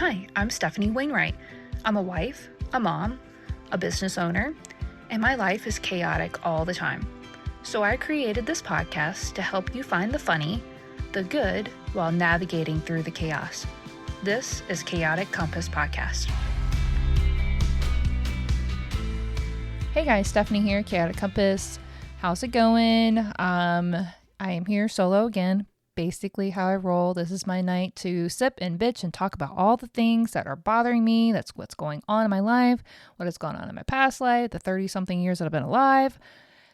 Hi, I'm Stefanie Wainwright. I'm a wife, a mom, a business owner, and my life is chaotic all the time. So I created this podcast to help you find the funny, the good, while navigating through the chaos. This is Chaotic Compass Podcast. Hey guys, Stefanie here, Chaotic Compass. How's it going? I am here solo again. Basically how I roll. This is my night to sip and bitch and talk about all the things that are bothering me. That's what's going on in my life, what has gone on in my past life, the 30-something years that I've been alive,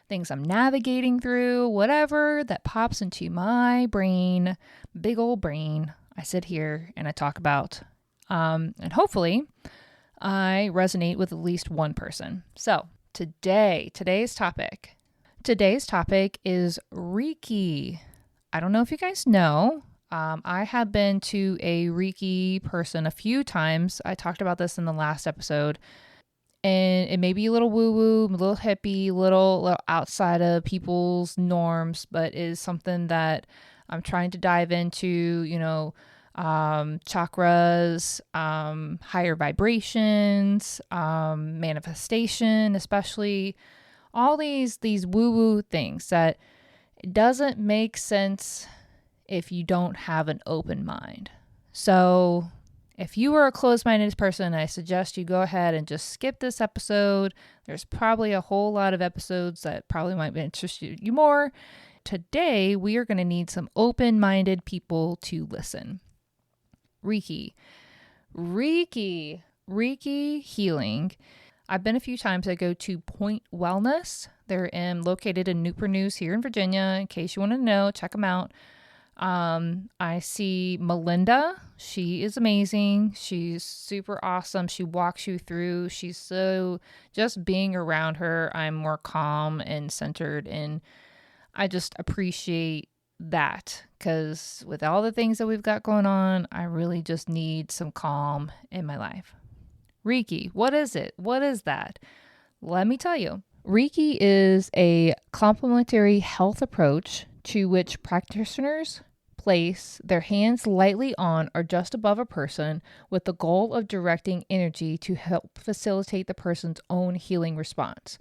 things I'm navigating through, whatever that pops into my brain, big old brain. I sit here and I talk about, and hopefully I resonate with at least one person. So today's topic is Reiki. I don't know if you guys know. I have been to a Reiki person a few times. I talked about this in the last episode. And it may be a little woo-woo, a little hippie, little outside of people's norms, but is something that I'm trying to dive into, chakras, higher vibrations, manifestation, especially all these woo-woo things that it doesn't make sense if you don't have an open mind. So if you are a closed-minded person, I suggest you go ahead and just skip this episode. There's probably a whole lot of episodes that probably might interest you more. Today, we are going to need some open-minded people to listen. Reiki healing. I've been a few times. I go to Point Wellness. They're located in Newport News here in Virginia. In case you want to know, check them out. I see Melinda. She is amazing. She's super awesome. She walks you through. She's so, just being around her, I'm more calm and centered. And I just appreciate that because with all the things that we've got going on, I really just need some calm in my life. Reiki, what is it? What is that? Let me tell you. Reiki is a complementary health approach to which practitioners place their hands lightly on or just above a person with the goal of directing energy to help facilitate the person's own healing response.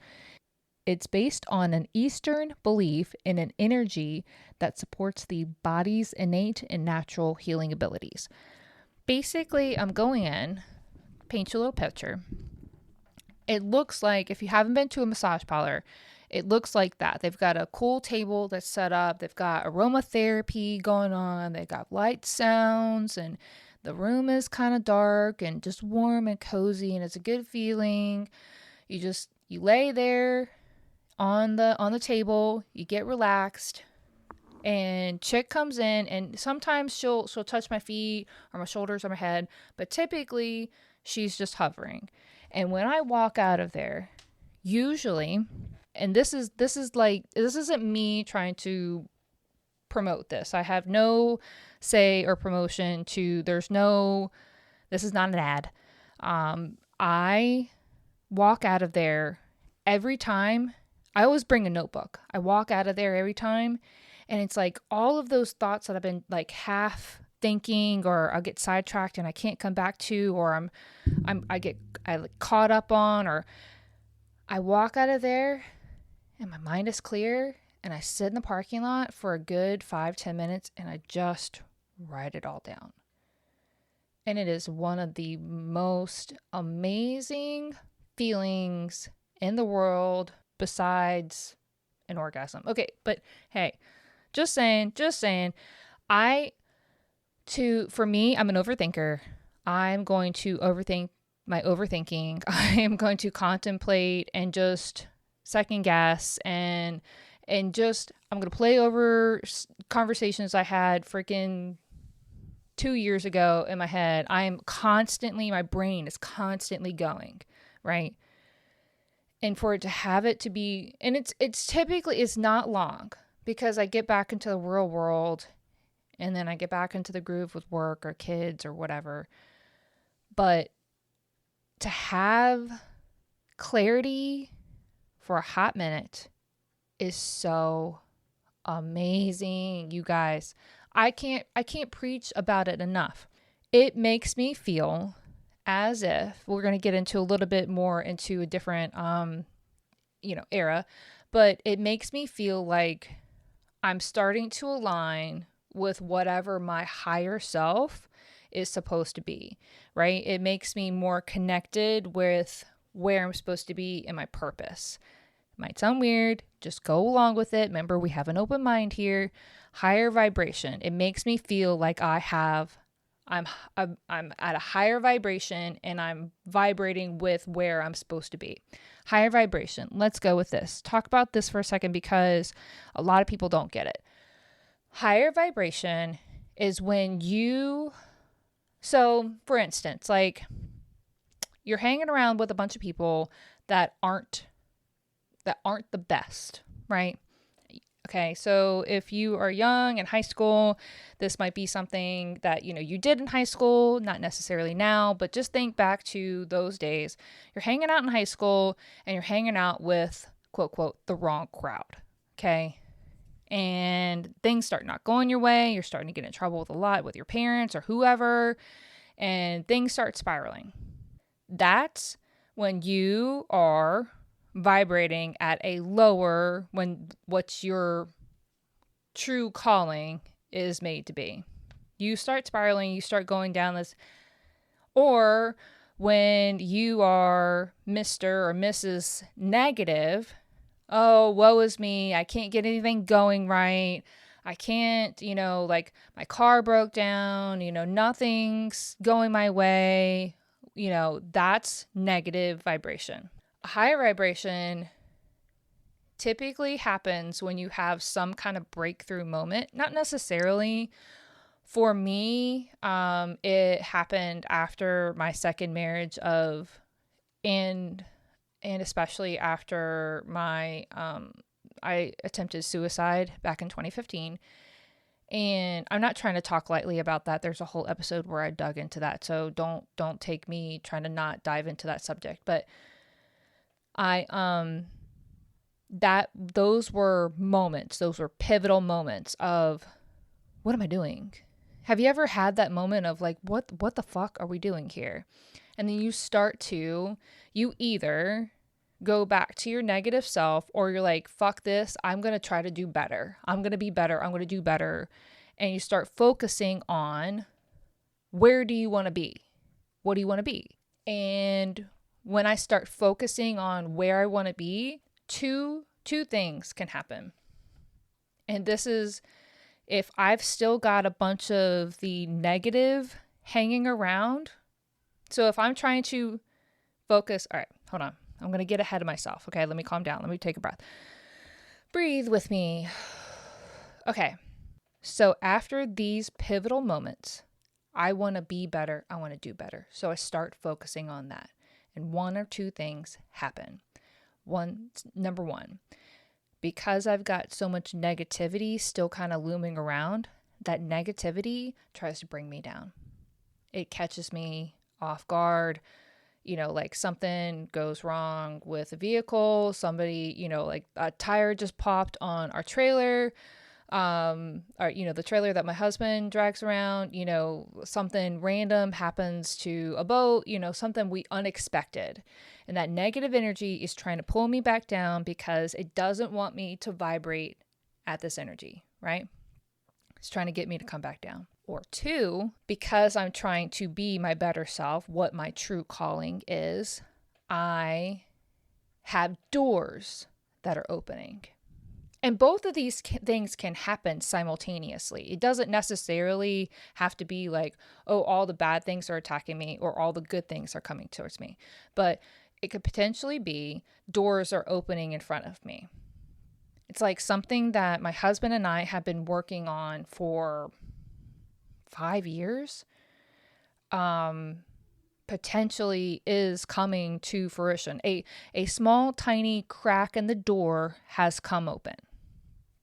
It's based on an Eastern belief in an energy that supports the body's innate and natural healing abilities. Basically, I'm going in, paint you a little picture. It looks like, if you haven't been to a massage parlor, it looks like that. They've got a cool table that's set up. They've got aromatherapy going on. They've got light sounds, and the room is kind of dark and just warm and cozy, and it's a good feeling. You lay there on the table, you get relaxed, and chick comes in, and sometimes she'll touch my feet or my shoulders or my head, but typically she's just hovering. And when I walk out of there, usually, and this isn't me trying to promote this. I have no say or promotion this is not an ad. I walk out of there every time. I always bring a notebook. I walk out of there every time, and it's like all of those thoughts that I've been like half thinking, or I'll get sidetracked and I can't come back to, or I get caught up on, or I walk out of there and my mind is clear, and I sit in the parking lot for a good 5-10 minutes and I just write it all down. And it is one of the most amazing feelings in the world besides an orgasm. Okay, but hey, just saying, for me, I'm an overthinker. I'm going to overthink my overthinking. I am going to contemplate and just second guess and just, I'm going to play over conversations I had freaking 2 years ago in my head. My brain is constantly going, right? And for it to have it to be, and it's typically, it's not long because I get back into the real world and then I get back into the groove with work or kids or whatever. But to have clarity for a hot minute is so amazing, you guys. I can't preach about it enough. It makes me feel as if we're going to get into a little bit more into a different, era, but it makes me feel like I'm starting to align with whatever my higher self is supposed to be, right? It makes me more connected with where I'm supposed to be and my purpose. It might sound weird, just go along with it. Remember, we have an open mind here. Higher vibration. It makes me feel like I'm at a higher vibration and I'm vibrating with where I'm supposed to be. Higher vibration. Let's go with this. Talk about this for a second because a lot of people don't get it. Higher vibration is when so for instance, like you're hanging around with a bunch of people that aren't the best, right? Okay, so if you are young in high school, this might be something that, you did in high school, not necessarily now, but just think back to those days. You're hanging out in high school and you're hanging out with, quote, quote, the wrong crowd, okay? And things start not going your way. You're starting to get in trouble with your parents or whoever, and things start spiraling. That's when you are vibrating at a lower, when what's your true calling is made to be. You start spiraling, you start going down this, or when you are Mr. or Mrs. Negative, oh, woe is me, I can't get anything going right. I can't, like my car broke down, nothing's going my way. That's negative vibration. A higher vibration typically happens when you have some kind of breakthrough moment. Not necessarily. For me, it happened after my second marriage and especially after I attempted suicide back in 2015. And I'm not trying to talk lightly about that. There's a whole episode where I dug into that. So don't take me trying to not dive into that subject. But those were pivotal moments of, what am I doing? Have you ever had that moment of like, what the fuck are we doing here? And then you either go back to your negative self, or you're like, fuck this, I'm going to try to do better. I'm going to be better. I'm going to do better. And you start focusing on, where do you want to be? What do you want to be? And when I start focusing on where I want to be, two things can happen. And this is if I've still got a bunch of the negative hanging around. So if I'm trying to focus, all right, hold on. I'm going to get ahead of myself. Okay, let me calm down. Let me take a breath. Breathe with me. Okay. So after these pivotal moments, I want to be better. I want to do better. So I start focusing on that. And one or two things happen. Number one, because I've got so much negativity still kind of looming around, that negativity tries to bring me down. It catches me off guard. Like something goes wrong with a vehicle, somebody, like a tire just popped on our trailer, or, the trailer that my husband drags around, something random happens to a boat, something unexpected. And that negative energy is trying to pull me back down because it doesn't want me to vibrate at this energy, right? It's trying to get me to come back down. Or two, because I'm trying to be my better self, what my true calling is, I have doors that are opening. And both of these things can happen simultaneously. It doesn't necessarily have to be like, oh, all the bad things are attacking me or all the good things are coming towards me. But it could potentially be doors are opening in front of me. It's like something that my husband and I have been working on for 5 years, potentially is coming to fruition. A small, tiny crack in the door has come open.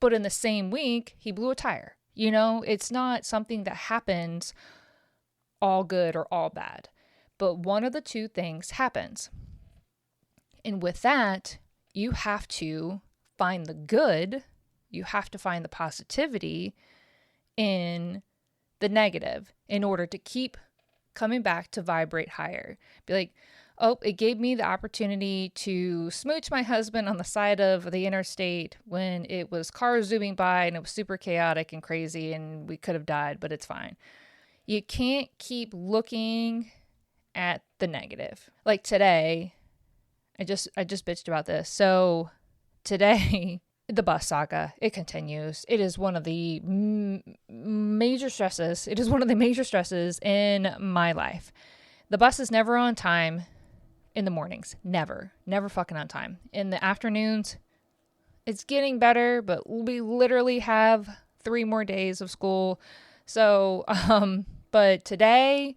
But in the same week, he blew a tire. It's not something that happens all good or all bad. But one of the two things happens. And with that, you have to find the good. You have to find the positivity in the negative in order to keep coming back to vibrate higher. Be like, oh, it gave me the opportunity to smooch my husband on the side of the interstate when it was cars zooming by and it was super chaotic and crazy and we could have died, but it's fine. You can't keep looking at the negative. Like today, I just bitched about this. So today, the bus saga, it continues. It is one of the major stresses. It is one of the major stresses in my life. The bus is never on time in the mornings. Never fucking on time. In the afternoons, it's getting better, but we literally have 3 more days of school. So, but today,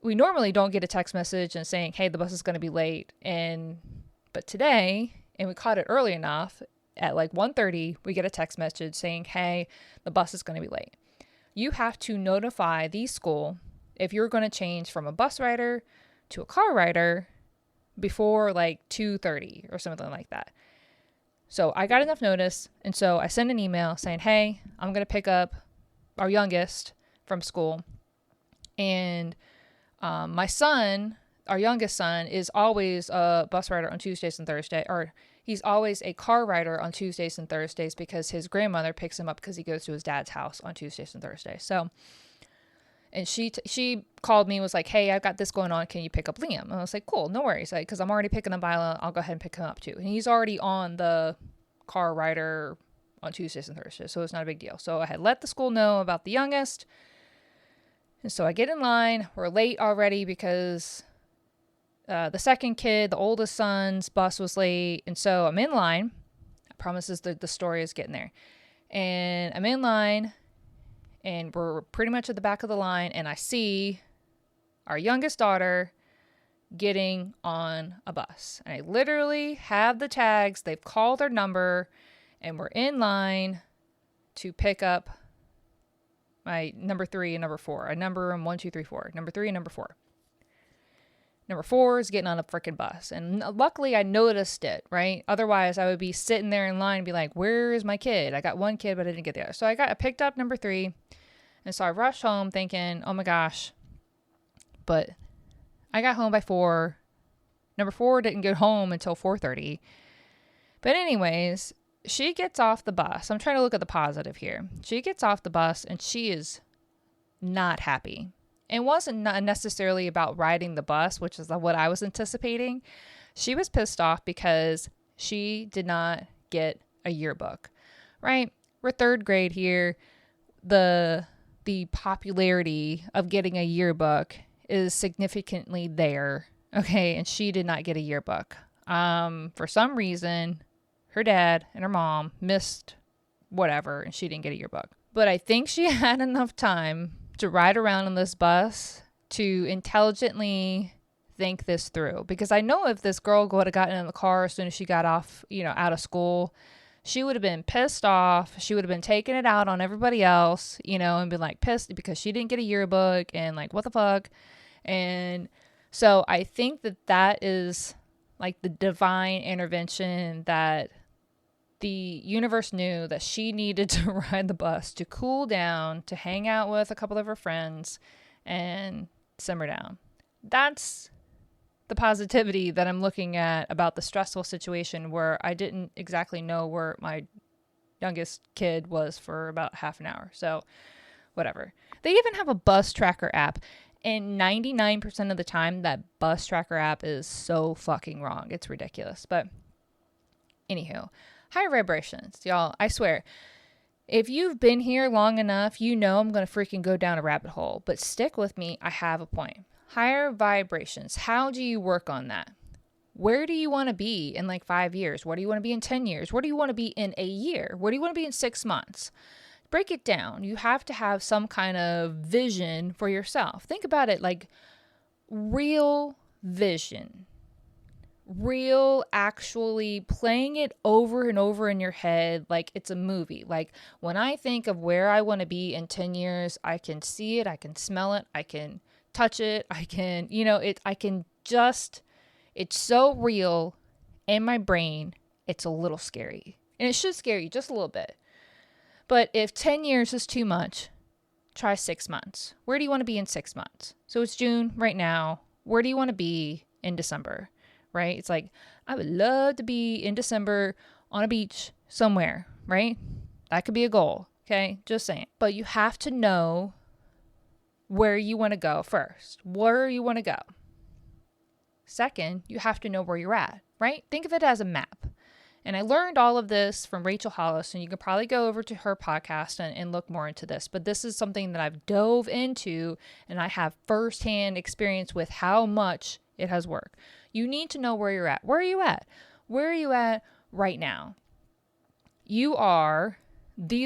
we normally don't get a text message and saying, hey, the bus is going to be late. But today, and we caught it early enough, at like 1:30, we get a text message saying, hey, the bus is going to be late. You have to notify the school if you're going to change from a bus rider to a car rider before like 2:30 or something like that. So I got enough notice. And so I sent an email saying, hey, I'm going to pick up our youngest from school. And my son, our youngest son, is always a bus rider on Tuesdays and Thursdays, or he's always a car rider on Tuesdays and Thursdays because his grandmother picks him up because he goes to his dad's house on Tuesdays and Thursdays. So, and she called me and was like, hey, I've got this going on. Can you pick up Liam? And I was like, cool, no worries. Because I'm already picking up Isla. I'll go ahead and pick him up too. And he's already on the car rider on Tuesdays and Thursdays. So it's not a big deal. So I had let the school know about the youngest. And so I get in line. We're late already because the second kid, the oldest son's bus was late. And so I'm in line. I promise the story is getting there. And I'm in line. And we're pretty much at the back of the line. And I see our youngest daughter getting on a bus. And I literally have the tags. They've called her number. And we're in line to pick up my number 3 and number 4. I number them 1, 2, 3, 4. Number 3 and number 4. Number 4 is getting on a freaking bus. And luckily I noticed it, right? Otherwise I would be sitting there in line and be like, where is my kid? I got one kid, but I didn't get the other. So I picked up number 3. And so I rushed home thinking, oh my gosh. But I got home by 4. Number 4 didn't get home until 4:30. But anyways, she gets off the bus. I'm trying to look at the positive here. She gets off the bus and she is not happy. It wasn't necessarily about riding the bus, which is what I was anticipating. She was pissed off because she did not get a yearbook, right? We're 3rd grade here. The popularity of getting a yearbook is significantly there, okay? And she did not get a yearbook. For some reason, her dad and her mom missed whatever, and she didn't get a yearbook. But I think she had enough time to ride around on this bus to intelligently think this through. Because I know if this girl would have gotten in the car as soon as she got off, out of school, she would have been pissed off. She would have been taking it out on everybody else, and been like pissed because she didn't get a yearbook and like, what the fuck? And so I think that is like the divine intervention that the universe knew that she needed to ride the bus to cool down, to hang out with a couple of her friends and simmer down. That's the positivity that I'm looking at about the stressful situation where I didn't exactly know where my youngest kid was for about half an hour. So whatever. They even have a bus tracker app. And 99% of the time, that bus tracker app is so fucking wrong. It's ridiculous. But anywho, higher vibrations, y'all. I swear, if you've been here long enough, I'm going to freaking go down a rabbit hole. But stick with me. I have a point. Higher vibrations. How do you work on that? Where do you want to be in like 5 years? Where do you want to be in 10 years? Where do you want to be in a year? Where do you want to be in 6 months? Break it down. You have to have some kind of vision for yourself. Think about it like real vision. Real, actually playing it over and over in your head like it's a movie. Like when I think of where I want to be in 10 years, I can see it, I can smell it, I can touch it, I can, it's so real in my brain, it's a little scary. And it should scare you just a little bit. But if 10 years is too much, try 6 months. Where do you want to be in 6 months? So it's June right now. Where do you want to be in December, right? It's like, I would love to be in December on a beach somewhere, right? That could be a goal, okay? Just saying. But you have to know where you want to go first, where you want to go. Second, you have to know where you're at, right? Think of it as a map. And I learned all of this from Rachel Hollis, and you can probably go over to her podcast and look more into this. But this is something that I've dove into, and I have firsthand experience with how much it has worked. You need to know where you're at. Where are you at? Where are you at right now? These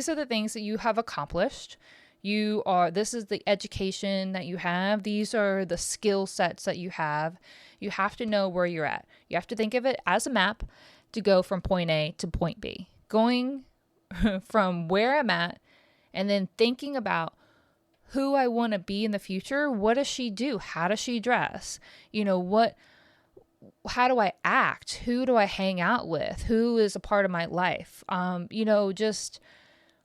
are the things that you have accomplished. This is the education that you have. These are the skill sets that you have. You have to know where you're at. You have to think of it as a map to go from point A to point B. Going from where I'm at and then thinking about who I want to be in the future. What does she do? How does she dress? How do I act? Who do I hang out with? Who is a part of my life? Just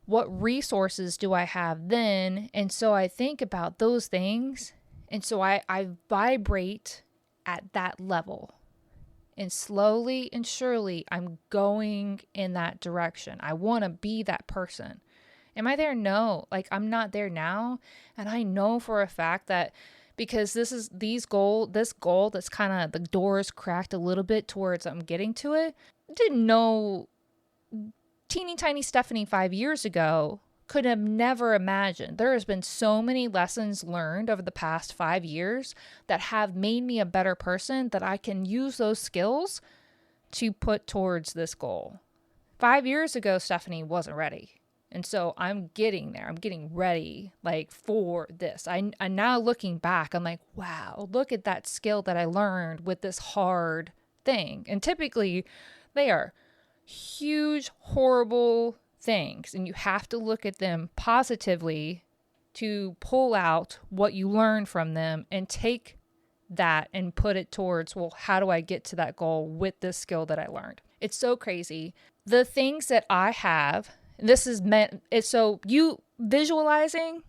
what resources do I have then? And so I think about those things. And so I vibrate at that level. And slowly and surely, I'm going in that direction. I want to be that person. Am I there? No. I'm not there now. And I know for a fact that because this goal that's kind of the door is cracked a little bit towards I'm getting to it. Didn't know teeny tiny Stefanie 5 years ago could have never imagined. There has been so many lessons learned over the past 5 years that have made me a better person that I can use those skills to put towards this goal. 5 years ago, Stefanie wasn't ready. And so I'm getting there. I'm getting ready for this. I now looking back, I'm like, wow, look at that skill that I learned with this hard thing. And typically they are huge, horrible things, and you have to look at them positively to pull out what you learn from them and take that and put it towards, well, how do I get to that goal with this skill that I learned? It's so crazy. The things that I have, this is meant, it's so you visualizing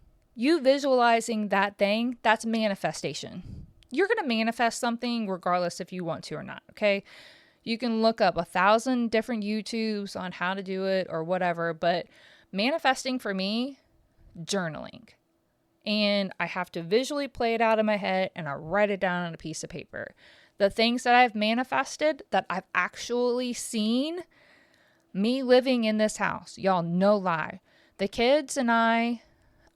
that thing, that's manifestation. You're going to manifest something regardless if you want to or not, okay? You can look up 1,000 different YouTubes on how to do it or whatever, but manifesting for me, journaling. And I have to visually play it out in my head and I write it down on a piece of paper. The things that I've manifested that I've actually seen, me living in this house, y'all, no lie. The kids and I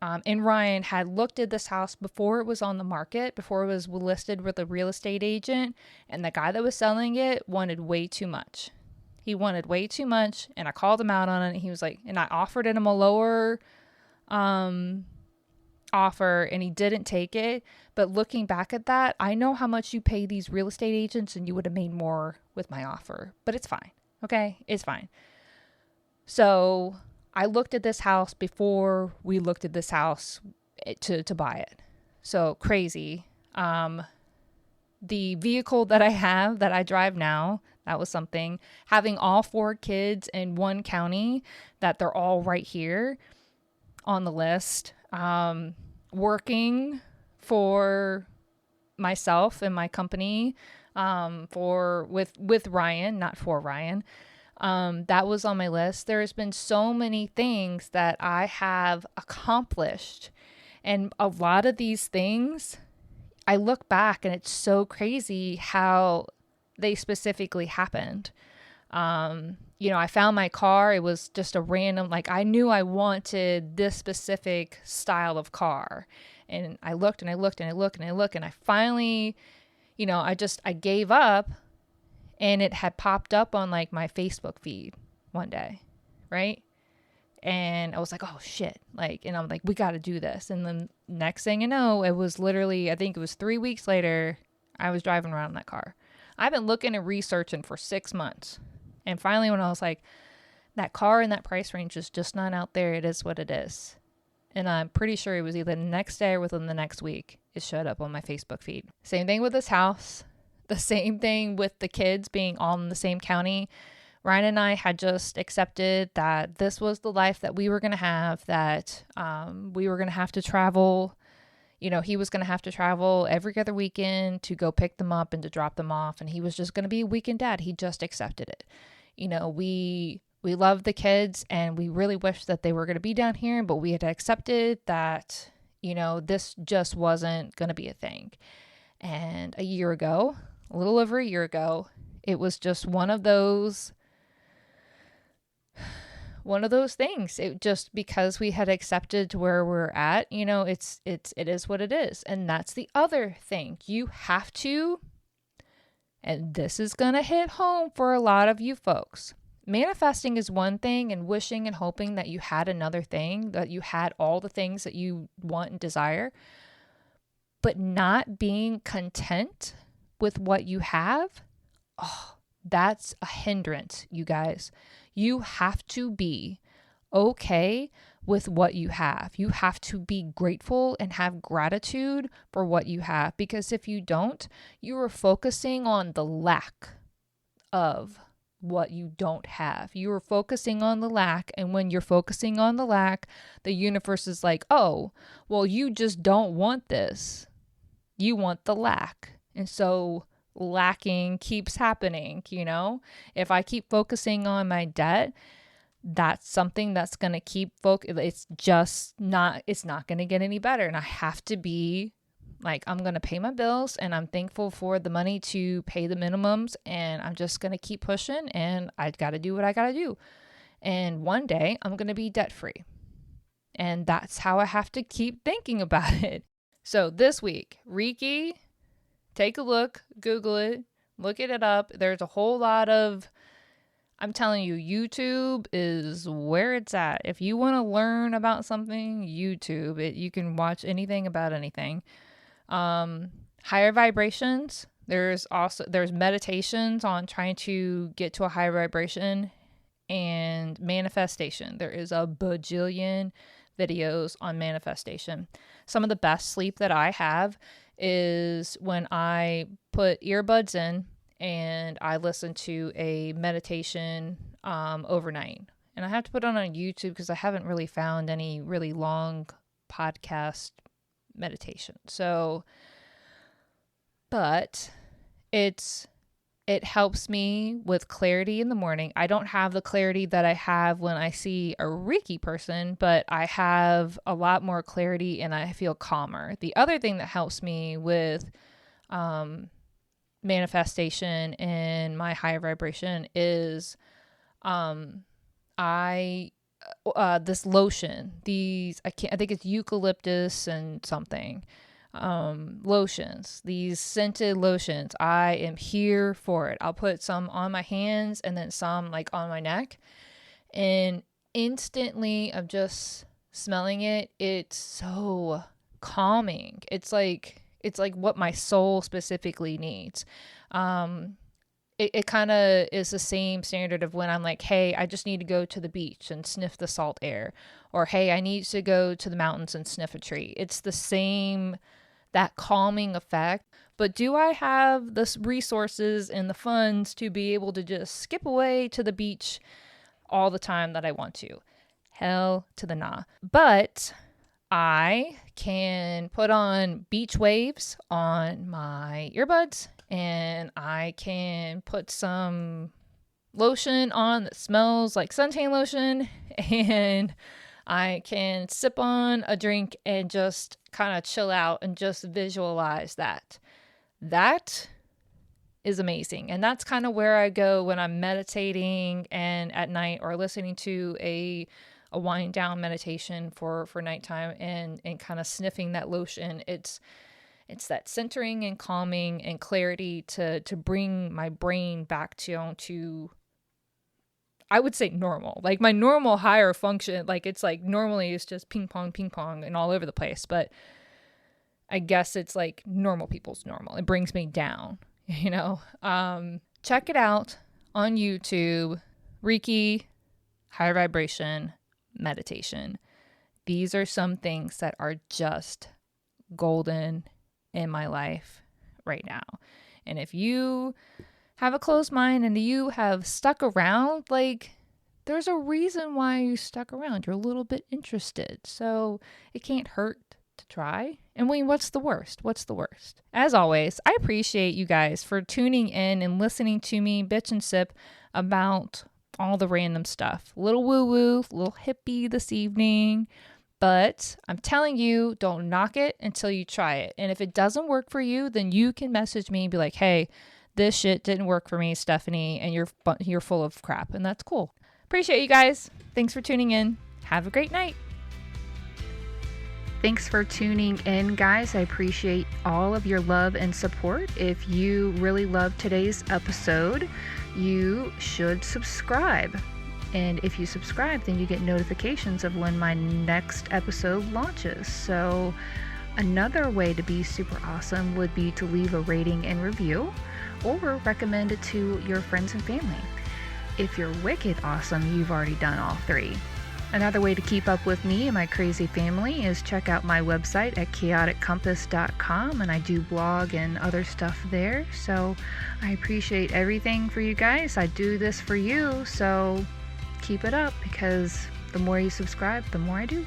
and Ryan had looked at this house before it was on the market, before it was listed with a real estate agent, and the guy that was selling it wanted way too much. He wanted way too much, and I called him out on it. And he was like, and I offered him a lower offer, and he didn't take it. But looking back at that, I know how much you pay these real estate agents, and you would have made more with my offer. But it's fine. Okay, it's fine. So I looked at this house before we looked at this house to buy it. So crazy. The vehicle that I have, that I drive now, that was something. Having all 4 kids in one county, that they're all right here on the list. Working for myself and my company with Ryan, not for Ryan. That was on my list. There has been so many things that I have accomplished. And a lot of these things, I look back and it's so crazy how they specifically happened. I found my car. It was just a random, I knew I wanted this specific style of car. And I looked and I looked and I looked and I looked and I finally, I gave up. And it had popped up on my Facebook feed one day, right? And I was like, oh shit. And I'm like, we got to do this. And then next thing you know, it was literally, I think it was 3 weeks later, I was driving around in that car. I've been looking and researching for 6 months. And finally, when I was like, that car in that price range is just not out there. It is what it is. And I'm pretty sure it was either the next day or within the next week, it showed up on my Facebook feed. Same thing with this house. The same thing with the kids being all in the same county. Ryan and I had just accepted that this was the life that we were going to have, that we were going to have to travel. He was going to have to travel every other weekend to go pick them up and to drop them off. And he was just going to be a weekend dad. He just accepted it. We love the kids and we really wish that they were going to be down here, but we had accepted that, this just wasn't going to be a thing. And a little over a year ago, it was just one of those things. It just, because we had accepted to where we're at, it is what it is. And that's the other thing. You have to, and this is going to hit home for a lot of you folks. Manifesting is one thing, and wishing and hoping that you had another thing, that you had all the things that you want and desire, but not being content with what you have. Oh, that's a hindrance, you guys. You have to be okay with what you have. You have to be grateful and have gratitude for what you have, because if you don't, you are focusing on the lack of what you don't have. You are focusing on the lack, and when you're focusing on the lack, the universe is like, oh, well, you just don't want this. You want the lack. And so lacking keeps happening, If I keep focusing on my debt, that's something that's going to keep it's not going to get any better. And I have to be like, I'm going to pay my bills, and I'm thankful for the money to pay the minimums, and I'm just going to keep pushing, and I got to do what I got to do. And one day I'm going to be debt free. And that's how I have to keep thinking about it. So this week, Reiki, take a look, Google it, look it up. There's a whole lot of, I'm telling you, YouTube is where it's at. If you want to learn about something, YouTube it. You can watch anything about anything. Higher vibrations. There's meditations on trying to get to a higher vibration, and manifestation. There is a bajillion videos on manifestation. Some of the best sleep that I have is when I put earbuds in and I listen to a meditation overnight. And I have to put it on YouTube because I haven't really found any really long podcast meditation. But it helps me with clarity in the morning. I don't have the clarity that I have when I see a Reiki person, but I have a lot more clarity and I feel calmer. The other thing that helps me with manifestation and my higher vibration is this lotion. I think it's eucalyptus and something. Lotions, these scented lotions. I am here for it. I'll put some on my hands and then some like on my neck, and instantly of just smelling it, it's so calming. It's like what my soul specifically needs. It kind of is the same standard of when I'm like, hey, I just need to go to the beach and sniff the salt air, or hey, I need to go to the mountains and sniff a tree. It's the same, that calming effect. But do I have the resources and the funds to be able to just skip away to the beach all the time that I want to? Hell to the nah. But I can put on beach waves on my earbuds, and I can put some lotion on that smells like suntan lotion, and I can sip on a drink and just kind of chill out and just visualize that. That is amazing. And that's kind of where I go when I'm meditating and at night, or listening to a wind down meditation for nighttime, and kind of sniffing that lotion. It's that centering and calming and clarity to bring my brain back to I would say normal, like my normal higher function. Like it's like normally it's just ping pong and all over the place, but I guess it's like normal people's normal. It brings me down, check it out on YouTube. Reiki, higher vibration, meditation. These are some things that are just golden in my life right now. And if you have a closed mind and you have stuck around, like, there's a reason why you stuck around. You're a little bit interested. So it can't hurt to try. And what's the worst? What's the worst? As always, I appreciate you guys for tuning in and listening to me bitch and sip about all the random stuff. A little woo-woo, a little hippie this evening. But I'm telling you, don't knock it until you try it. And if it doesn't work for you, then you can message me and be like, hey, this shit didn't work for me, Stefanie, and you're full of crap. And that's cool. Appreciate you guys. Thanks for tuning in. Have a great night. Thanks for tuning in, guys. I appreciate all of your love and support. If you really loved today's episode, you should subscribe. And if you subscribe, then you get notifications of when my next episode launches. So another way to be super awesome would be to leave a rating and review or recommend it to your friends and family. If you're wicked awesome, you've already done all three. Another way to keep up with me and my crazy family is check out my website at chaoticcompass.com, and I do blog and other stuff there. So I appreciate everything for you guys. I do this for you, so keep it up, because the more you subscribe, the more I do.